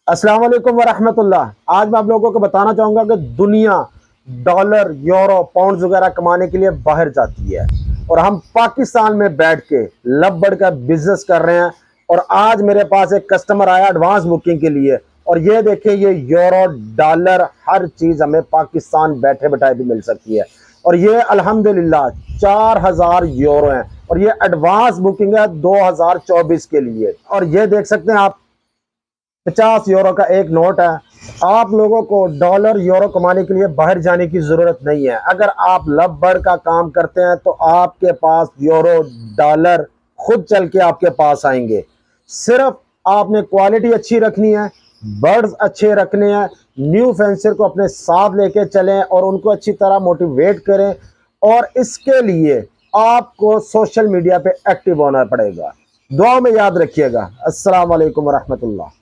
अस्सलाम वालेकुम वरहमतुल्लाह। आज मैं आप लोगों को बताना चाहूँगा कि दुनिया डॉलर, यूरो, पाउंड्स वगैरह कमाने के लिए बाहर जाती है और हम पाकिस्तान में बैठ के लब बढ़ का बिजनेस कर रहे हैं। और आज मेरे पास एक कस्टमर आया एडवांस बुकिंग के लिए, और ये देखिए, ये यूरो, डॉलर, हर चीज़ हमें पाकिस्तान बैठे बैठाए भी मिल सकती है। और ये अल्हम्दुलिल्लाह 4000 यूरो हैं और ये एडवांस बुकिंग है 2024 के लिए। और ये देख सकते हैं आप, 50 यूरो का एक नोट है। आप लोगों को डॉलर यूरो कमाने के लिए बाहर जाने की ज़रूरत नहीं है। अगर आप लब बर्ड का काम करते हैं तो आपके पास यूरो, डॉलर खुद चल के आपके पास आएंगे। सिर्फ आपने क्वालिटी अच्छी रखनी है, बर्ड्स अच्छे रखने हैं, न्यू फेंसर को अपने साथ लेके चलें और उनको अच्छी तरह मोटिवेट करें। और इसके लिए आपको सोशल मीडिया पे एक्टिव होना पड़ेगा। दुआ में याद रखिएगा। अस्सलाम वालेकुम रहमतुल्लाह।